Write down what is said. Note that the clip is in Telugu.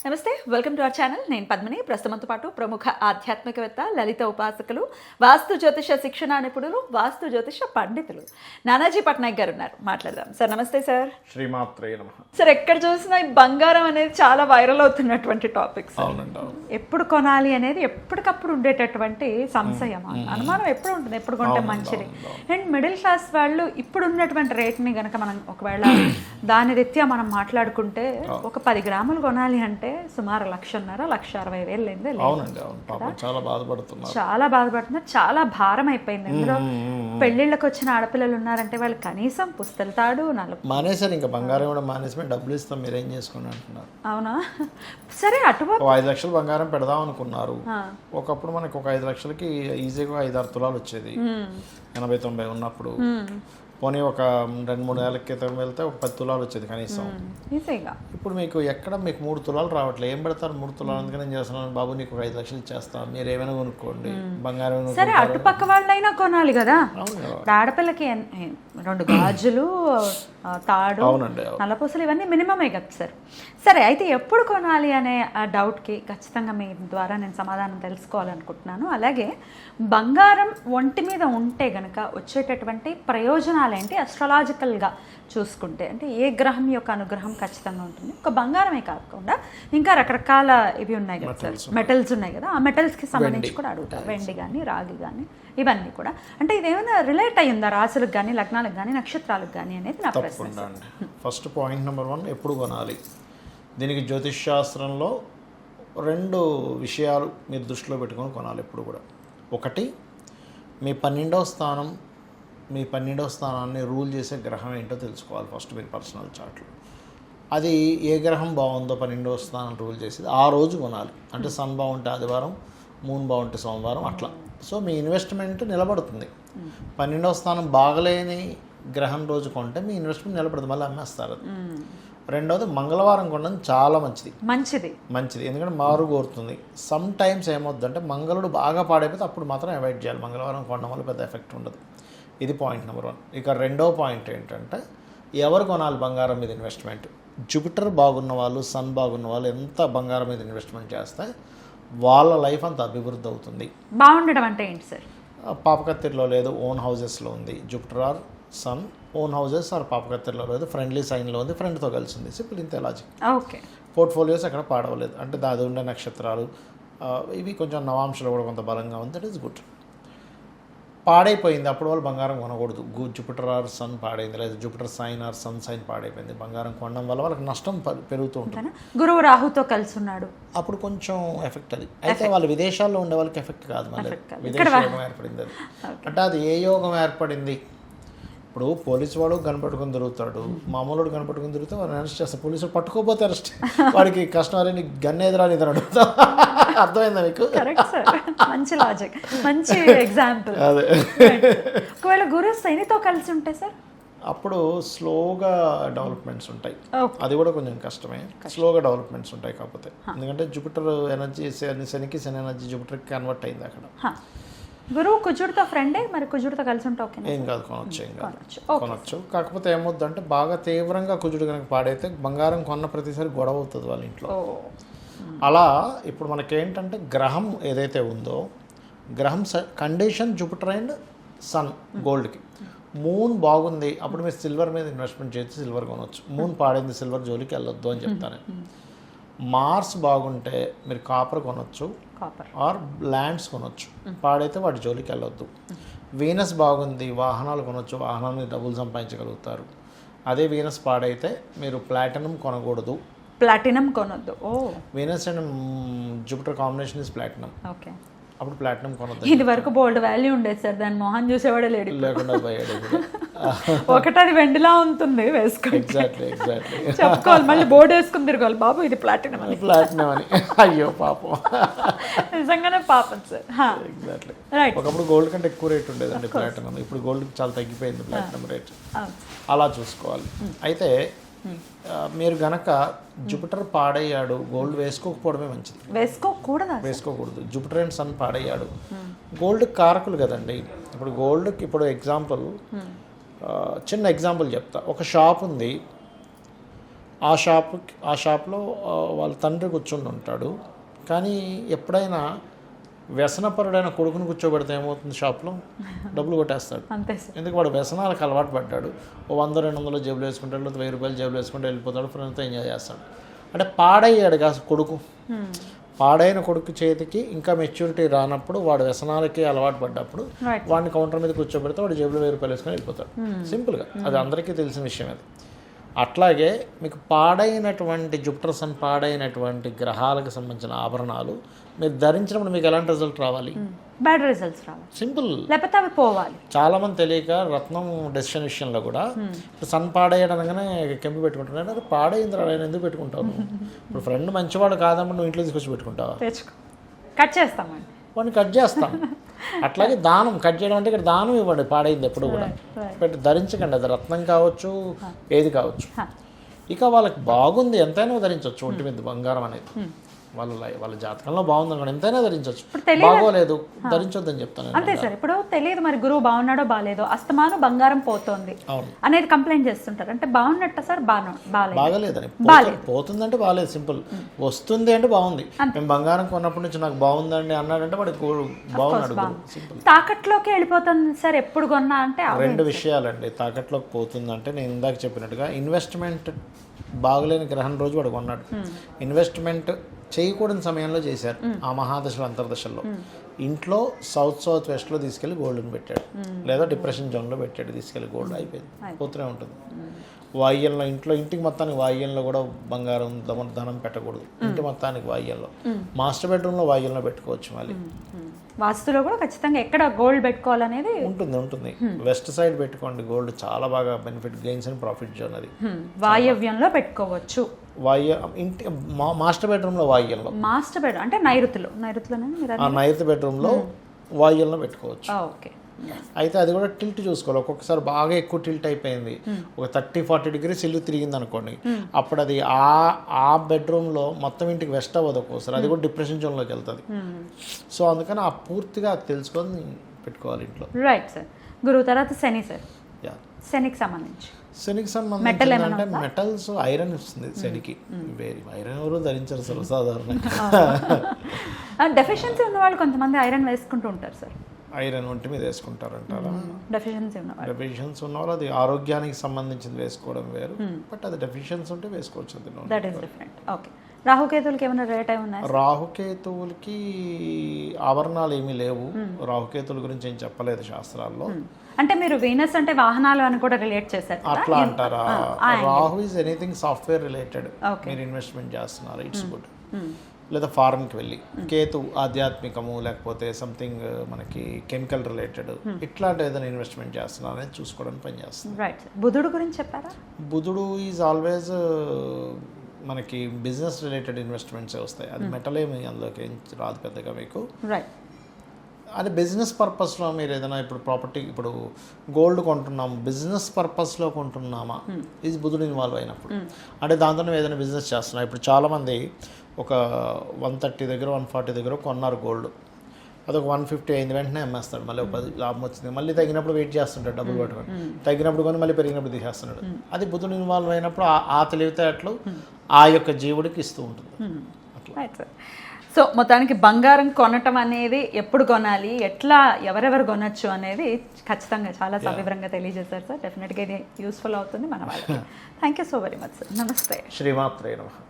నమస్తే, వెల్కమ్ టు అవర్ ఛానల్. నేను పద్మిని. ప్రస్తుతంతో పాటు ప్రముఖ ఆధ్యాత్మికవేత్త, లలిత ఉపాసకులు, వాస్తు జ్యోతిష శిక్షణ నిపుణులు, వాస్తు జ్యోతిష పండితులు నానాజీ పట్నాయక్ గారు ఉన్నారు. మాట్లాడదాం. సార్ నమస్తే. సార్ శ్రీమాత్రే నమః. సార్, ఎక్కడ చూసినా ఈ బంగారం అనేది చాలా వైరల్ అవుతున్నటువంటి టాపిక్స్. ఎప్పుడు కొనాలి అనేది ఎప్పటికప్పుడు ఉండేటటువంటి సంశయం, అనుమానం ఎప్పుడు ఉంటుంది, ఎప్పుడు కొంటే మంచిది. అండ్ మిడిల్ క్లాస్ వాళ్ళు ఇప్పుడు ఉన్నటువంటి రేట్ని కనుక మనం ఒకవేళ దాని రీత్యా మనం మాట్లాడుకుంటే ఒక 10 గ్రాములు కొనాలి అంటే సుమారు 1,50,000, 1,60,000 చాలా బాధపడుతున్నారు, చాలా భారం అయిపోయింది. అందులో పెళ్లిళ్ళకి వచ్చిన ఆడపిల్లలు ఉన్నారంటే వాళ్ళు కనీసం పుస్తల తాడు మానేశారు. ఇంకా బంగారం కూడా మానేసి డబ్బులు ఇస్తాం మీరేం చేసుకోండి అంటున్నారు. అవునా? సరే, అటువైపు 5 లక్షలు బంగారం పెడదాం అనుకున్నారు. ఒకప్పుడు మనకి ఒక 5 లక్షలకి ఈజీగా 5-6 తులాలు వచ్చేది 80-90 ఉన్నప్పుడు. పోనీ ఒక 2-3 ఏళ్ల క్రితం వెళ్తే ఒక 10 తులాలు వచ్చేది కనీసం. ఇప్పుడు మీకు ఎక్కడ మీకు 3 తులాలు రావట్లేదు. ఏం పెడతారు 3 తులాలు? అందుకని నేను చేస్తున్నాను, బాబు నీకు ఒక 5 లక్షలు ఇచ్చేస్తాను, మీరు ఏమైనా కొనుక్కోండి, బంగారం. సరే, అటుపక్క వాళ్ళైనా కొనాలి కదా. ఆడపిల్లకి 2 గాజులు, తాడు, నల్లపూసలు ఇవన్నీ మినిమమే కదా సార్. సరే, అయితే ఎప్పుడు కొనాలి అనే ఆ డౌట్కి ఖచ్చితంగా మీ ద్వారా నేను సమాధానం తెలుసుకోవాలనుకుంటున్నాను. అలాగే బంగారం ఒంటి మీద ఉంటే గనక వచ్చేటటువంటి ప్రయోజనాలు ఏంటి అస్ట్రాలాజికల్గా చూసుకుంటే? అంటే ఏ గ్రహం యొక్క అనుగ్రహం ఖచ్చితంగా ఉంటుంది. ఒక బంగారమే కాకుండా ఇంకా రకరకాల ఇవి ఉన్నాయి కదా సార్, మెటల్స్ ఉన్నాయి కదా. ఆ మెటల్స్కి సంబంధించి కూడా అడుగుతారు. వెండి కానీ, రాగి కానీ, ఇవన్నీ కూడా. అంటే ఇదేమైనా రిలేట్ అయ్యిందా రాసులకు కానీ, లగ్నాలకు కానీ, నక్షత్రాలకు కానీ అనేది నా ప్రశ్న. ఫస్ట్ పాయింట్ నెంబర్ 1, ఎప్పుడు కొనాలి? దీనికి జ్యోతిష్ శాస్త్రంలో 2 విషయాలు మీరు దృష్టిలో పెట్టుకొని కొనాలి ఎప్పుడు కూడా. ఒకటి, మీ 12వ స్థానాన్ని రూల్ చేసే గ్రహం ఏంటో తెలుసుకోవాలి ఫస్ట్ మీరు పర్సనల్ చార్ట్లో. అది ఏ గ్రహం బాగుందో 12వ స్థానం రూల్ చేసేది ఆ రోజు కొనాలి. అంటే సన్ బాగుంటే ఆదివారం, మూన్ బాగుంటే సోమవారం, అట్లా. సో మీ ఇన్వెస్ట్మెంట్ నిలబడుతుంది. 12వ స్థానం బాగలేని గ్రహం రోజు కొంటే మీ ఇన్వెస్ట్మెంట్ నిలబడుతుంది, మళ్ళీ అమ్మేస్తారు. రెండవది, మంగళవారం కొనడం చాలా మంచిది. ఎందుకంటే మారు కోరుతుంది. సమ్ టైమ్స్ ఏమవుతుందంటే మంగళుడు బాగా పాడైపోతే అప్పుడు మాత్రం అవాయిడ్ చేయాలి. మంగళవారం కొనడం వల్ల పెద్ద ఎఫెక్ట్ ఉండదు. ఇది పాయింట్ నెంబర్ 1. ఇక రెండవ పాయింట్ ఏంటంటే ఎవరు కొనాలి బంగారం మీద ఇన్వెస్ట్మెంట్? జూపిటర్ బాగున్న వాళ్ళు, సన్ బాగున్న వాళ్ళు ఎంత బంగారం మీద ఇన్వెస్ట్మెంట్ చేస్తే వాళ్ళ లైఫ్ అంత అభివృద్ధి అవుతుంది. బాగుండడం అంటే ఏంటి సార్? పాపకత్తిరిలో లేదు, ఓన్ హౌజెస్లో ఉంది. Jupiter or sun own houses or పాపకత్తిరిలో లేదు, ఫ్రెండ్లీ సైన్లో ఉంది, ఫ్రెండ్తో కలిసి ఉంది. సింపుల్, ఇంతే లాజిక్. ఓకే. పోర్ట్ఫోలియోస్ ఎక్కడ పాడవలేదు. అంటే దాది ఉండే నక్షత్రాలు ఇవి కొంచెం నవాంశాలు కూడా కొంత బలంగా ఉంది. That is good. పాడైపోయింది అప్పుడు వాళ్ళు బంగారం కొనకూడదు. జూపిటర్ ఆర్ సన్ పాడైంది, లేదా Jupiter sign or sun sign పాడైపోయింది, బంగారం కొనడం వల్ల వాళ్ళకి నష్టం పెరుగుతూ ఉంటుంది. గురువు రాహుతో కలిసి ఉన్నాడు, అప్పుడు కొంచెం ఎఫెక్ట్. అది అయితే వాళ్ళు విదేశాల్లో ఉండే వాళ్ళకి ఎఫెక్ట్ కాదు, మళ్ళీ విదేశ యోగం ఏర్పడింది. అది అంటే అది ఏ యోగం ఏర్పడింది? ఇప్పుడు పోలీసు వాడు కనపట్టుకుని తిరుగుతాడు, మామూలు కనపట్టుకుని తిరిగితే వాడిని అరెస్ట్ చేస్తారు. పోలీసులు పట్టుకోపోతే అరెస్ట్, వాడికి కష్టం. అరే నీకు గన్ ఎదురా ఇతను అడుగుతా. అర్థమైందా మీకు? మంచి లాజిక్, మంచి ఎగ్జాంపుల్. అదే. ఒకవేళ గురు శనితో కలిసి ఉంటే సార్ అప్పుడు స్లోగా డెవలప్మెంట్స్ ఉంటాయి. అది కూడా కొంచెం కష్టమే, స్లోగా డెవలప్మెంట్స్ ఉంటాయి. కాకపోతే ఎందుకంటే జూపిటర్ ఎనర్జీ శనికి, శని ఎనర్జీ జూపిటర్కి కన్వర్ట్ అయింది అక్కడ. గురువు కుజుడితో ఫ్రెండే, మరి కుజుడితో కలిసి ఉంటే ఓకే? ఏం కాదు, కొనొచ్చు. కాకపోతే ఏమవుతుందంటే బాగా తీవ్రంగా కుజుడు కనుక పాడైతే బంగారం కొన్న ప్రతిసారి గొడవ అవుతుంది వాళ్ళ ఇంట్లో. అలా ఇప్పుడు మనకేంటంటే గ్రహం ఏదైతే ఉందో, గ్రహం కండిషన్ జూపిటర్ అండ్ సన్ గోల్డ్కి. మూన్ బాగుంది, అప్పుడు మీరు సిల్వర్ మీద ఇన్వెస్ట్మెంట్ చేసి సిల్వర్ కొనవచ్చు. మూన్ పాడైంది, సిల్వర్ జోలికి వెళ్ళొద్దు అని చెప్తాను. మార్స్ బాగుంటే మీరు కాపర్ కొనొచ్చు ఆర్ ల్యాండ్స్ కొనొచ్చు, పాడైతే వాటి జోలికి వెళ్ళొద్దు. వీనస్ బాగుంది, వాహనాలు కొనొచ్చు, వాహనాల మీద డబ్బులు సంపాదించగలుగుతారు. అదే వీనస్ పాడైతే మీరు ప్లాటినం కొనకూడదు. Venus and Jupiter combination is platinum. Okay. అప్పుడు ప్లాటినం కొనొద్దు. ఇది వరకు బోల్డ్ వాల్యూ ఉండేది సార్, దాని మొహం చూసేవాడే లేకుండా పోయాడు. ఒకటి అది వెండిలా ఉంటుంది, వేసుకోవాలి. ఎగ్జాక్ట్లీ చెప్పుకోవాలి, మళ్ళీ బోర్డు వేసుకుని తిరగాలి, బాబు ఇది ప్లాటినం అని. అయ్యో పాపం, నిజంగానే పాపం సార్. ఎగ్జాక్ట్లీ. ఒకప్పుడు గోల్డ్ కంటే ఎక్కువ రేట్ ఉండేదండి ప్లాటినం, ఇప్పుడు గోల్డ్ చాలా తగ్గిపోయింది ప్లాటినం రేట్. అలా చూసుకోవాలి. అయితే మీరు గనక జూపిటర్ పాడయ్యాడు, గోల్డ్ వేసుకోకపోవడమే మంచిది. వేసుకోకూడదు. జూపిటర్ అండ్ సన్ పాడయ్యాడు, గోల్డ్ కారకులు కదండి. ఇప్పుడు గోల్డ్కి ఇప్పుడు ఎగ్జాంపుల్, చిన్న ఎగ్జాంపుల్ చెప్తా. ఒక షాప్ ఉంది, ఆ షాప్లో వాళ్ళ తండ్రి కూర్చుని ఉంటాడు. కానీ ఎప్పుడైనా వ్యసనపరుడైన కొడుకుని కూర్చోబెడితే ఏమవుతుంది, షాప్లో డబ్బులు కొట్టేస్తాడు. అంతే సార్. ఎందుకు వాడు వ్యసనాలకు అలవాటు పడ్డాడు. ఓ 100-200 జేబులు వేసుకుంటాడు, లేదా 1000 రూపాయలు జేబులు వేసుకుంటే వెళ్ళిపోతాడు, ఫ్రెండ్స్తో ఎంజాయ్ చేస్తాడు. అంటే పాడయ్యాడు కాదు కొడుకు. పాడైన కొడుకు చేతికి ఇంకా మెచ్యూరిటీ రానప్పుడు, వాడు వ్యసనాలకి అలవాటు పడ్డప్పుడు వాడిని కౌంటర్ మీద కూర్చోబెడితే వాడు జేబులో 1000 రూపాయలు వేసుకొని వెళ్ళిపోతాడు. సింపుల్గా అది అందరికీ తెలిసిన విషయం అది. అట్లాగే మీకు పాడైనటువంటి జుపిటర్ పాడైనటువంటి గ్రహాలకు సంబంధించిన ఆభరణాలు మీరు ధరించినప్పుడు మీకు ఎలాంటి రిజల్ట్ రావాలి? బ్యాడ్ రిజల్ట్స్ రావాలి, సింపుల్. లేకపోతే అవి పోవాలి. చాలా మంది తెలియక రత్నం డెసిషన్ విషయంలో కూడా ఇప్పుడు సన్ పాడేయడంగానే కెంపు పెట్టుకుంటున్నాడు. అది పాడైంది ఆయన ఎందుకు పెట్టుకుంటావు? ఇప్పుడు ఫ్రెండ్ మంచివాడు కాదమ్మా, నువ్వు ఇంట్లో తీసుకొచ్చి పెట్టుకుంటావా? కట్ చేస్తామండి, వాడిని కట్ చేస్తాం. అట్లాగే దానం కట్ చేయడం అంటే ఇక్కడ దానం ఇవ్వండి, పాడైంది ఎప్పుడు కూడా పెట్టి ధరించకండి. అది రత్నం కావచ్చు, ఏది కావచ్చు. ఇక వాళ్ళకి బాగుంది ఎంతైనా ధరించవచ్చు. ఒంటి మీద బంగారం అనేది వాళ్ళ జాతకంలో బాగుంది అనుకోండి, ఎంతైనా ధరించవచ్చు. బాగోలేదు ధరించొద్దని చెప్తాను. అంతే సార్. ఇప్పుడు తెలియదు మరి గురువు బాగున్నాడో బాగాలేదో, అస్తమానం బంగారం పోతోంది అనేది కంప్లైంట్ చేస్తుంటారు. అంటే బాగున్నట్ట సార్? బాగలేదని పోతుందంటే బాగాలేదు, సింపుల్. వస్తుంది అంటే బాగుంది. మేము బంగారం కొన్నప్పటి నుంచి నాకు బాగుందండి అన్నాడంటే వాడికి బాగున్నాడు. తాకట్లోకి వెళ్ళిపోతుంది సార్ ఎప్పుడు కొన్నా అంటే? 2 విషయాలండి. తాకట్లోకి పోతుందంటే నేను ఇందాక చెప్పినట్టుగా ఇన్వెస్ట్మెంట్ బాగలేని గ్రహం రోజు వాడు కొన్నాడు. ఇన్వెస్ట్మెంట్ చేయకూడని సమయంలో చేశారు. ఆ మహాదశలో అంతర్దశల్లో ఇంట్లో సౌత్ వెస్ట్లో తీసుకెళ్ళి గోల్డ్ని పెట్టాడు, లేదా డిప్రెషన్ జోన్లో పెట్టాడు, తీసుకెళ్ళి గోల్డ్ అయిపోయింది, పోతూనే ఉంటుంది. వాయిద్యంలో ఇంటికి మొత్తానికి వాయిద్యంలో కూడా బంగారం ధనం పెట్టకూడదు. ఇంటి మొత్తానికి వాయిద్యంలో, మాస్టర్ బెడ్రూమ్లో వాయిద్యంలో పెట్టుకోవచ్చు. మళ్ళీ వాస్తులో కూడా ఖచ్చితంగా ఎక్కడ గోల్డ్ పెట్టుకోవాలనేది ఉంటుంది. వెస్ట్ సైడ్ పెట్టుకోండి గోల్డ్, చాలా బాగా benefit, gains and profit zone అది. వాయవ్యంలో పెట్టుకోవచ్చు. ఇంటి మాస్టర్ బెడ్రూమ్లో వాయిద్యంలో, మాస్టర్ బెడ్ అంటే నైరుతి బెడ్రూమ్లో వాయిద్యంలో పెట్టుకోవచ్చు. ఓకే. అయితే అది కూడా టిల్ట్ చూసుకోవాలి. ఒక్కొక్కసారి బాగా ఎక్కువ టిల్ట్ అయిపోయింది, ఒక 30-40 డిగ్రీస్ ఇల్లు తిరిగింది అనుకోండి, అప్పుడు అది ఆ బెడ్రూమ్లో మొత్తం ఇంటికి వెస్ట్ అవ్వదు ఒక్కోసారి, అది కూడా డిప్రెషన్ జోన్లోకి వెళ్తుంది. సో అందుకని ఆ పూర్తిగా అది పెట్టుకోవాలి ఇంట్లో. Right sir. గురువు తర్వాత శని సార్. శనికి సంబంధించి అంటే మెటల్స్, ఐరన్ ఇస్తుంది శనికి. ఐరన్ ఎవరు ధరించారు సర్వసాధారణంగా. డెఫిషియన్సీ ఉన్న వాళ్ళు కొంతమంది ఐరన్ వేసుకుంటూ ఉంటారు సార్. ఐరన్ ఒంటి మీద వేసుకుంటారంటారా? డెఫిషియన్సీ ఉన్న వాళ్ళు అది ఆరోగ్యానికి సంబంధించింది వేసుకోవడం వేరు, బట్ అది డెఫిషియన్సీ ఉంటే వేసుకోవచ్చు. That is different. ఓకే. రాహుకేతువులకి ఏమైనా రేట్ అయి ఉన్నాయి? రాహుకేతువులకి ఆభరణాలు ఏమీ లేవు. రాహుకేతువుల గురించి ఏం చెప్పలేదు శాస్త్రాల్లో. అంటే మీరు వీనస్ అంటే వాహనాలు అని కూడా రిలేట్ చేశారు అట్లా అంటారా? Rahu is anything software related. మీరు ఇన్వెస్ట్మెంట్ చేస్తున్నారు, ఇట్స్ గుడ్. లేదా ఫారెన్కి వెళ్ళి. కేతు ఆధ్యాత్మికము, లేకపోతే సంథింగ్ మనకి కెమికల్ రిలేటెడ్, ఇట్లాంటి ఏదైనా ఇన్వెస్ట్మెంట్ చేస్తున్నారు అనేది చూసుకోవడానికి పనిచేస్తుంది. రైట్. బుధుడు గురించి చెప్పారా? బుధుడు ఈజ్ ఆల్వేస్ మనకి బిజినెస్ రిలేటెడ్ ఇన్వెస్ట్మెంట్సే వస్తాయి. అది మెటల్ ఏమి అందులోకి ఏం రాదు పెద్దగా మీకు. రైట్. అది బిజినెస్ పర్పస్లో మీరు ఏదైనా ఇప్పుడు ప్రాపర్టీ, ఇప్పుడు గోల్డ్ కొంటున్నాము, బిజినెస్ పర్పస్లో కొంటున్నామా, ఇది బుధుడు ఇన్వాల్వ్ అయినప్పుడు. అంటే దాంతో ఏదైనా బిజినెస్ చేస్తున్నాం. ఇప్పుడు చాలామంది ఒక 130 దగ్గర 140 దగ్గర కొన్నారు గోల్డ్, అదొక 150 అయింది, వెంటనే అమ్మేస్తాడు. మళ్ళీ 10 లాభం వచ్చింది, మళ్ళీ తగ్గినప్పుడు వెయిట్ చేస్తుంటాడు, డబ్బులు పట్టుకొని, తగ్గినప్పుడు కొని మళ్ళీ పెరిగినప్పుడు తీసేస్తున్నాడు. అది బుధుడు ఇన్వాల్వ్ అయినప్పుడు ఆ తెలివితేటలు ఆ యొక్క జీవుడికి ఇస్తూ ఉంటుంది. సో మొత్తానికి బంగారం కొనటం అనేది ఎప్పుడు కొనాలి, ఎట్లా ఎవరెవరు కొనొచ్చు అనేది ఖచ్చితంగా చాలా సవివరంగా తెలియజేశారు సార్. డెఫినెట్గా ఇది యూస్ఫుల్ అవుతుంది మన వాళ్ళకి. Thank you so very much sir. నమస్తే. శ్రీమాత్రే నమః.